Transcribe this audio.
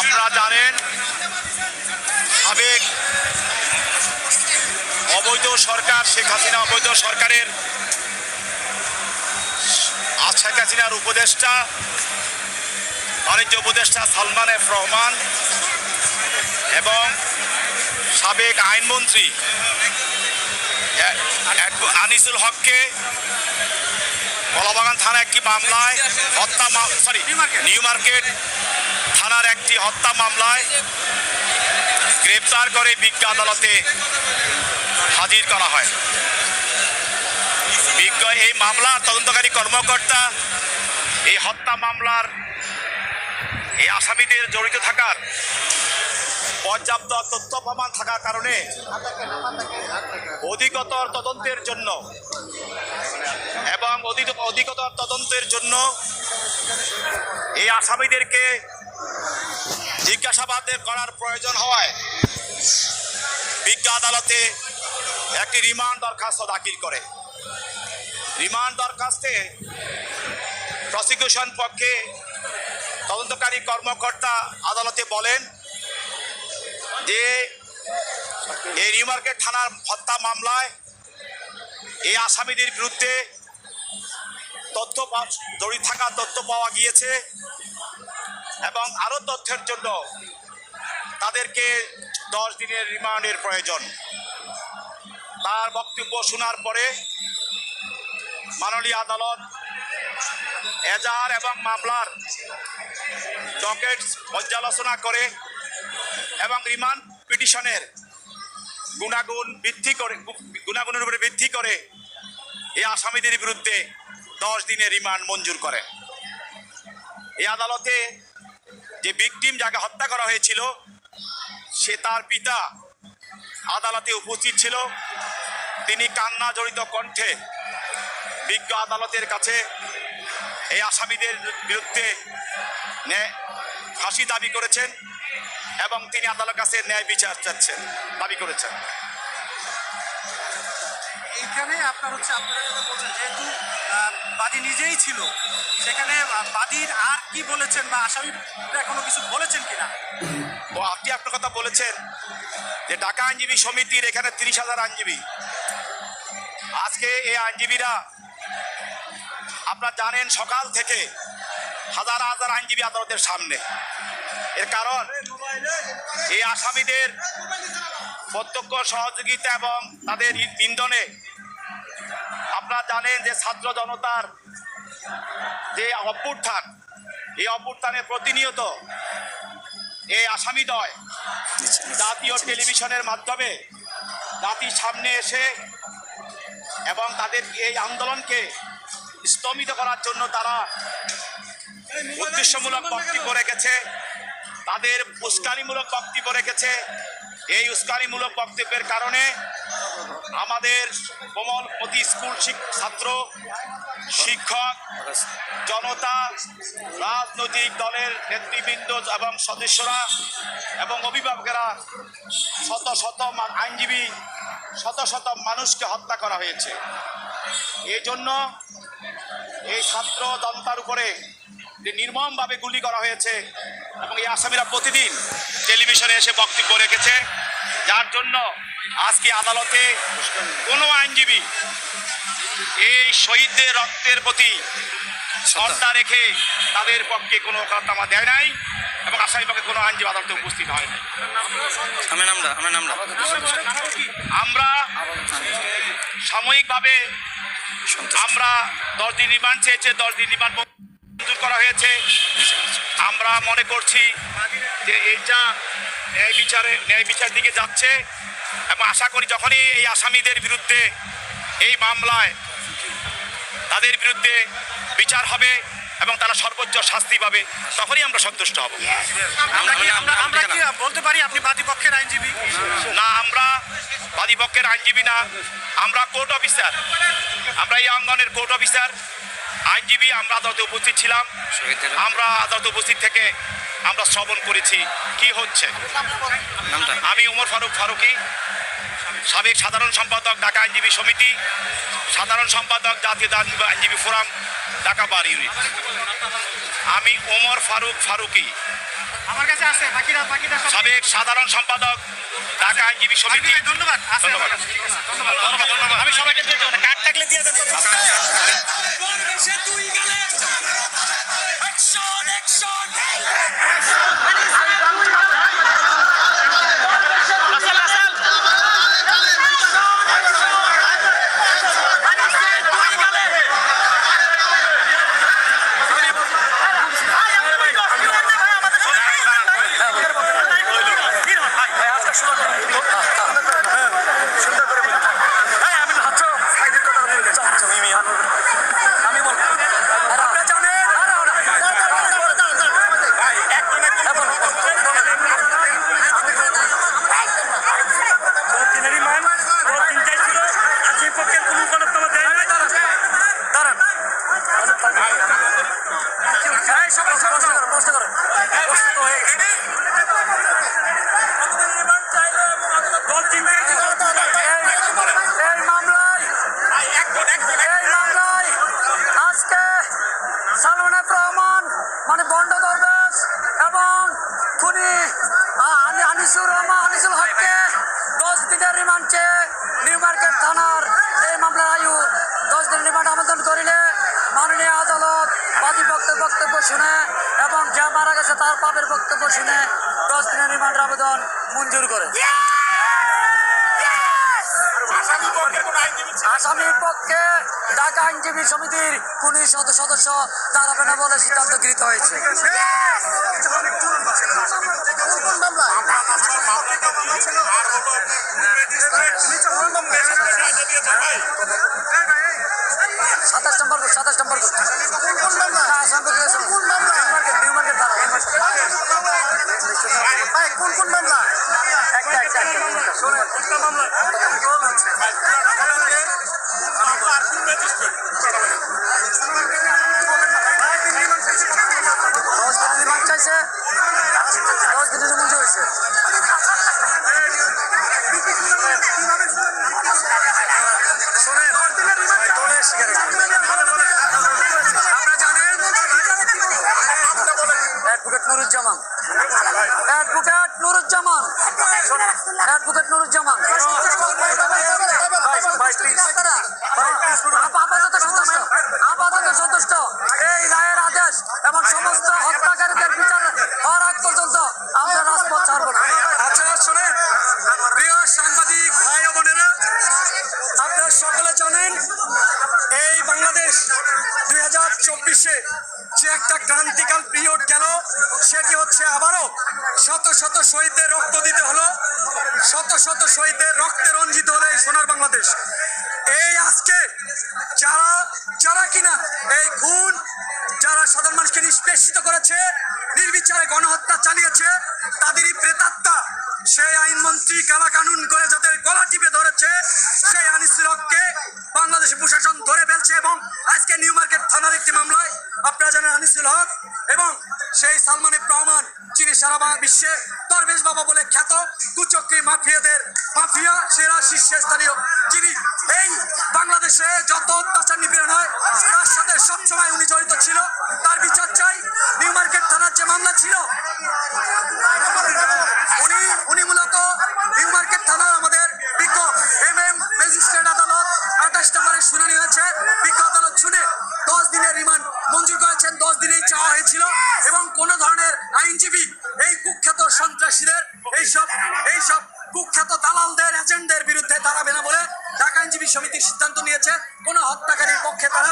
আপনারা জানেন সাবেক অবৈধ সরকার শেখ হাসিনা অবৈধ সরকারের শেখ হাসিনার উপদেষ্টা বাণিজ্য উপদেষ্টা সালমান এফ রহমান এবং সাবেক আইনমন্ত্রী আনিসুল হককে কলাবাগান থানা একটি মামলায় নিউ মার্কেট থানার একটি হত্যা মামলায় গ্রেপ্তার করে বিজ্ঞ আদালতে হাজির করা হয়। বিজ্ঞ এই মামলার তদন্তকারী কর্মকর্তা এই হত্যা মামলার এই আসামিদের জড়িত থাকার পর্যাপ্ত তথ্য প্রমাণ থাকার কারণে অধিকতর তদন্তের জন্য এই আসামিদেরকে জিজ্ঞাসাবাদ করার প্রয়োজন হওয়ায় বিজ্ঞ আদালতে একটি রিমান্ড দরখাস্ত দাখিল করে। রিমান্ড দরখাস্তে প্রসিকিউশন পক্ষে তদন্তকারী কর্মকর্তা আদালতে বলেন যে এই নিউ মার্কেট থানার হত্যা মামলায় এই আসামিদের বিরুদ্ধে জড়িত থাকা তথ্য পাওয়া গিয়েছে এবং আরও তথ্যের জন্য তাদেরকে 10 দিনের রিমান্ডের প্রয়োজন। তার বক্তব্য শোনার পরে মাননীয় আদালত এজাহার এবং মামলার ডকেট পর্যালোচনা করে এবং রিমান্ড পিটিশনের গুণাগুণের উপরে ভিত্তি করে এই আসামিদের বিরুদ্ধে 10 দিনের রিমান্ড মঞ্জুর করে। এই আদালতে যে ভিকটিম যাকে হত্যা করা হয়েছিল সে তার পিতা আদালতে উপস্থিত ছিল। তিনি কান্না জড়িত কণ্ঠে বিজ্ঞ আদালতের কাছে এই আসামিদের বিরুদ্ধে ফাঁসি দাবি করেছেন এবং তিনি আদালতের কাছে ন্যায় বিচার দাবি করেছেন। এইখানে আপনারা বলছেন যেহেতু বাদী নিজেই ছিল, সেখানে বাদীর আর কি বলেছেন বা আসামিরা কোনো কিছু বলেছেন কিনা? আপনি আপনার কথা বলেছেন যে ঢাকা আইনজীবী সমিতির এখানে 30,000 আইনজীবী। আজকে এই আইনজীবীরা আপনারা জানেন সকাল থেকে হাজার হাজার আইনজীবী আদালতের সামনে। এর কারণ এই আসামিদের প্রত্যক্ষ সহযোগিতা এবং তাদের ইন্ধনে আপনারা জানেন যে ছাত্র জনতার যে অভ্যুত্থান, এই অভ্যুত্থানে প্রতিনিয়ত এই আসামিদ্বয় জাতীয় টেলিভিশনের মাধ্যমে জাতির সামনে এসে এবং তাদের এই আন্দোলনকে স্তম্ভিত করার জন্য তারা উদ্দেশ্যমূলক বক্তব্য রেখেছে, তাদের উস্কানিমূলক বক্তব্য রেখেছে। এই উস্কানিমূলক বক্তব্যের কারণে আমাদের কোমলমতি স্কুল ছাত্র, শিক্ষক, জনতা, রাজনৈতিক দলের নেতৃবৃন্দ এবং সদস্যরা এবং অভিভাবকেরা, শত শত আইনজীবী, শত শত মানুষকে হত্যা করা হয়েছে। এই জন্য এই ছাত্র জনতার উপরে যে নির্মমভাবে গুলি করা হয়েছে এবং এই আসামিরা প্রতিদিন টেলিভিশনে এসে বক্তব্য রেখেছে, যার জন্য আজকে আদালতে কোনো আইনজীবী এই শহীদদের রক্তের প্রতি শ্রদ্ধা রেখে তাদের পক্ষে কোনো মোকদ্দমা দেয় নাই এবং আসামি পক্ষে কোনো আইনজীবী আদালতে উপস্থিত হয় নাই। আমরা সাময়িকভাবে আমরা 10 দিন রিমান্ড চেয়েছে, 10 দিন রিমান্ড মঞ্জুর করা হয়েছে। আমরা মনে করছি যে এইটা ন্যায় বিচার দিকে যাচ্ছে এবং আশা করি যখনই এই আসামিদের বিরুদ্ধে এই মামলায় তাদের বিরুদ্ধে বিচার হবে এবং তারা সর্বোচ্চ শাস্তি পাবে, তখনই আমরা সন্তুষ্ট হব। আমরা কি বলতে পারি আপনি বাদীপক্ষের আইনজীবী? না, আমরা বাদীপক্ষের আইনজীবী না, আমরা কোর্ট অফিসার, আমরা এই অঙ্গনের কোর্ট অফিসার আইনজীবী। আমরা আদালতে উপস্থিত ছিলাম, আমরা আদালতে উপস্থিত থেকে আমরা শ্রবণ করেছি কি হচ্ছে। আমি ওমর ফারুকী, সাবেক সাধারণ সম্পাদক ঢাকা আইনজীবী সমিতি, সাধারণ সম্পাদক জাতীয় আইনজীবী ফোরাম ঢাকা বার ইউনিট। আমি ওমর ফারুকী আমার কাছে আছে বাকিটা সব সাবেক সাধারণ সম্পাদক ঢাকা আইনজীবী সমিতি। ধন্যবাদ আছে আমার কাছে, ঠিক আছে, ধন্যবাদ। আমি সবাইকে দিয়ে দেবো, কার্ড থাকলে দিয়ে দেন। আজকে সালমান রহমান মানে বন্ড দরবেশ এবং খুনি আনিসুল হককে 10 দিনের রিমান্ড চেয়ে নিউ মার্কেট থানার এই মামলার আয়ু 10 দিনের রিমান্ড আবেদন করিলে মাননীয় আদালত বাদী পক্ষের বক্তব্য শুনে এবং যে মারা গেছে তার পাপের বক্তব্য শুনে 10 দিনের রিমান্ড আবেদন মঞ্জুর করে। আসামির পক্ষে ঢাকা আইনজীবী সমিতির 19 সদস্য দাঁড়াবে না বলে সিদ্ধান্ত গৃহীত হয়েছে। সাতাশ নম্বর নিউ মার্কেট থানা। কোন মামলা? একটা চাইছে 10 দিনের মঞ্জুর হয়েছে। আপনারা জানেন অ্যাডভোকেট নুরুজ্জামান আপাতত সন্তুষ্ট এই রায়ের আদেশ এবং সমস্ত হত্যাকারীদের বিচার হওয়ার আগ পর্যন্ত আমরা রাজপথ ছাড়ব না। আচ্ছা শোনেন প্রিয় সাংবাদিক ভাই ও বোনেরা, আপনারা সকলে জানেন এই বাংলাদেশ 2024-এ যে একটা ক্রান্তিকাল পিরিয়ড গেল, সেটি হচ্ছে আবারও শত শত শহীদদের রক্ত দিতে হলো, শত শত শহীদদের রক্তে রঞ্জিত হলো এই সোনার বাংলাদেশ। এই আজকে যারা কিনা এই খুন, যারা সাধারণ মানুষকে নিষ্পেষিত করেছে, নির্বিচারে গণহত্যা চালিয়েছে, তাদেরই প্রেতাত্মা সেই আইনমন্ত্রী কালা কানুন করে যাদের গলা টিপে ধরেছে, সেই আনিসুল হককে বাংলাদেশ প্রশাসন ধরে ফেলছে। এবং আজকে নিউ মার্কেট থানার একটি মামলায় আপনারা জানেন আনিসুল হক এবং সেই সালমান রহমান, যিনি সারা বিশ্বে দরবেশ বাবা বলে খ্যাত, কুচক্রী মাফিয়া সেরা শীর্ষস্থানীয়, যিনি এই বাংলাদেশে যত অত্যাচার নিপীড়ন হয় তার সাথে সবসময় উনি জড়িত ছিল। তার বিচার চাই। নিউ মার্কেট থানার যে মামলা ছিল, উনি মূলত নিউ মার্কেট থানার আমাদের বিজ্ঞ ম্যাজিস্ট্রেট আদালত 28 নম্বরের শুনানি হয়েছে। বিজ্ঞ আদালত শুনে 10 দিনের রিমান্ড মঞ্জুর করেছেন। 10 দিনেই চাওয়া হয়েছিল এবং কোনো ধরনের আইনজীবী এই কুখ্যাত সন্ত্রাসীদের এইসব কুখ্যাত দালালদের এজেন্টদের বিরুদ্ধে দাঁড়াবে না বলে ঢাকা আইনজীবী সমিতির সিদ্ধান্ত নিয়েছে। কোনো হত্যাকারীর পক্ষে তারা